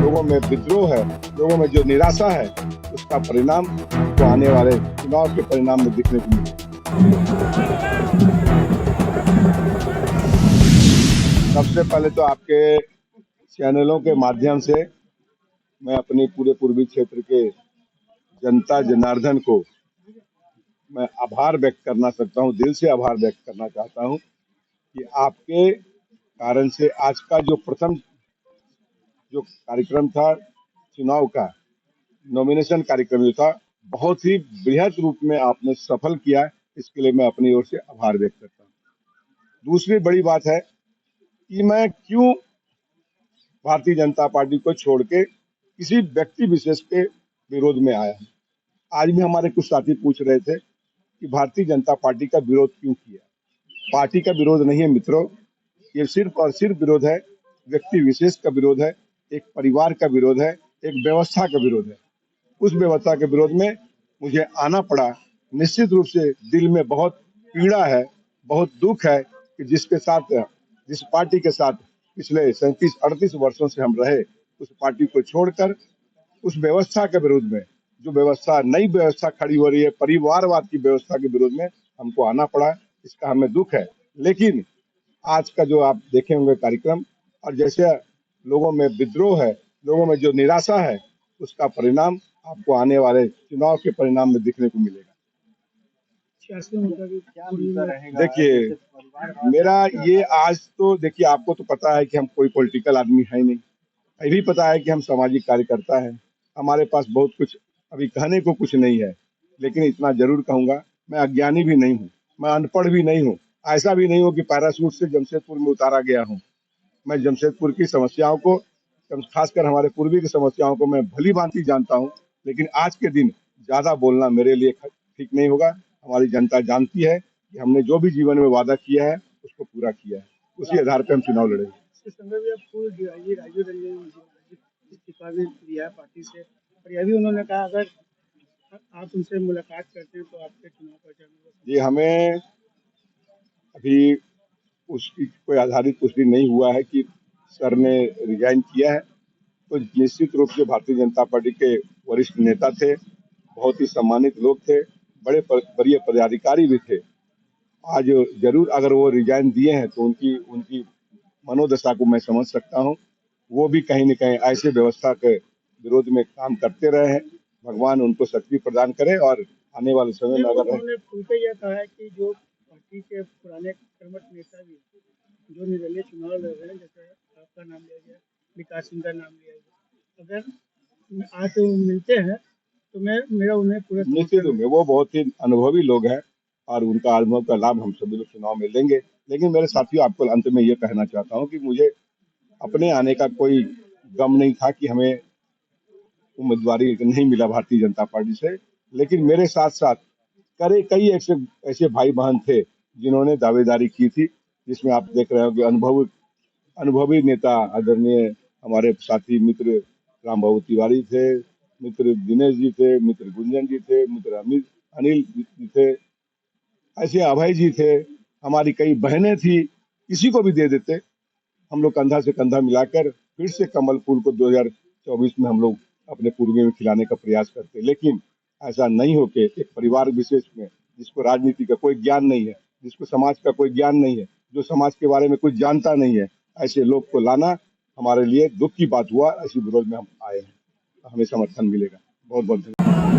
लोगों में विद्रोह है, लोगों में जो निराशा है, उसका परिणाम तो आने वाले चुनाव के परिणाम में दिखने को मिलेगा। सबसे पहले तो आपके चैनलों के माध्यम से मैं अपने पूरे पूर्वी क्षेत्र के जनता जनार्दन को मैं आभार व्यक्त करना सकता हूँ, दिल से आभार व्यक्त करना चाहता हूँ कि आपके कारण से आज का जो प्रथम जो कार्यक्रम था चुनाव का, नॉमिनेशन कार्यक्रम जो था, बहुत ही बृहद रूप में आपने सफल किया। इसके लिए मैं अपनी ओर से आभार व्यक्त करता हूँ। दूसरी बड़ी बात है कि मैं क्यों भारतीय जनता पार्टी को छोड़ के किसी व्यक्ति विशेष के विरोध में आया हूँ। आज भी हमारे कुछ साथी पूछ रहे थे कि भारतीय जनता पार्टी का विरोध क्यों किया। पार्टी का विरोध नहीं है मित्रों, ये सिर्फ और सिर्फ विरोध है व्यक्ति विशेष का विरोध है, एक परिवार का विरोध है, एक व्यवस्था का विरोध है। उस व्यवस्था के विरोध में मुझे आना पड़ा। निश्चित रूप से दिल में बहुत पीड़ा है, बहुत दुख है कि जिस पार्टी के साथ पिछले 37-38 वर्षों से हम रहे, उस पार्टी को छोड़कर उस व्यवस्था के विरोध में, जो व्यवस्था नई व्यवस्था खड़ी हो रही है, परिवारवाद की व्यवस्था के विरोध में हमको आना पड़ा। इसका हमें दुख है। लेकिन आज का जो आप देखे होंगे कार्यक्रम, और जैसे लोगों में विद्रोह है, लोगों में जो निराशा है, उसका परिणाम आपको आने वाले चुनाव के परिणाम में दिखने को मिलेगा। देखिए, मेरा ये आज तो देखिए, आपको तो पता है कि हम कोई पॉलिटिकल आदमी है नहीं। ये भी पता है कि हम सामाजिक कार्यकर्ता हैं। हमारे पास बहुत कुछ अभी कहने को कुछ नहीं है, लेकिन इतना जरूर कहूंगा, मैं अज्ञानी भी नहीं हूँ, मैं अनपढ़ भी नहीं हूँ। ऐसा भी नहीं हो कि पैराशूट से जमशेदपुर में उतारा गया हूँ। मैं जमशेदपुर की समस्याओं को, खासकर हमारे पूर्वी की समस्याओं को मैं भली भांति जानता हूँ। लेकिन आज के दिन ज्यादा बोलना मेरे लिए ठीक नहीं होगा। हमारी जनता जानती है कि हमने जो भी जीवन में वादा किया है उसको पूरा किया है। उसी आधार पर हम चुनाव लड़ेंगे। इस्तीफा भी दिया है पार्टी से, और यह भी उन्होंने कहा अगर आप उनसे मुलाकात करते हैं तो आपके चुनाव प्रचार जी, हमें अभी उसकी कोई आधारित पुष्टि नहीं हुआ है कि सर ने रिजाइन किया है। तो निश्चित रूप से भारतीय जनता पार्टी के वरिष्ठ नेता थे, बहुत ही सम्मानित लोग थे, बड़े वरीय पदाधिकारी भी थे। आज जरूर अगर वो रिजाइन दिए हैं तो उनकी मनोदशा को मैं समझ सकता हूँ। वो भी कहीं न कहीं ऐसे व्यवस्था के विरोध में काम करते रहे हैं। भगवान उनको शक्ति प्रदान करे और आने वाले समय में अगर उन्होंने यह कहा है कि जो पार्टी के पुराने कर्मठ नेता भी जो निर्दलीय चुनाव लड़ रहे हैं, जैसे आपका नाम लिया गया, विकास सिंह का नाम लिया गया, अगर आज वो मिलते हैं तो मेरा उन्हें पूरा निश्चित रूप में वो बहुत ही अनुभवी लोग हैं और उनका अनुभव का लाभ हम सभी लोग चुनाव में लेंगे। लेकिन मेरे साथियों, आपको अंत में ये कहना चाहता हूँ कि मुझे अपने आने का कोई गम नहीं था कि हमें उम्मीदवारी नहीं मिला भारतीय जनता पार्टी से। लेकिन मेरे साथ साथ कई ऐसे भाई बहन थे जिन्होंने दावेदारी की थी, जिसमें आप देख रहे हो कि अनुभवी नेता आदरणीय हमारे साथी मित्र राम बाबू तिवारी थे, मित्र दिनेश जी थे, मित्र गुंजन जी थे, मित्र अनिल जी थे, ऐसे अभय जी थे, हमारी कई बहनें थी। किसी को भी दे देते, हम लोग कंधा से कंधा मिलाकर फिर से कमल फूल को 2024 में हम लोग अपने पूर्वी में खिलाने का प्रयास करते। लेकिन ऐसा नहीं हो के एक परिवार विशेष में, जिसको राजनीति का कोई ज्ञान नहीं है, जिसको समाज का कोई ज्ञान नहीं है, जो समाज के बारे में कुछ जानता नहीं है, ऐसे लोग को लाना हमारे लिए दुख की बात हुआ। ऐसी विरोध में हम आए हैं, हमें समर्थन मिलेगा। बहुत बहुत धन्यवाद।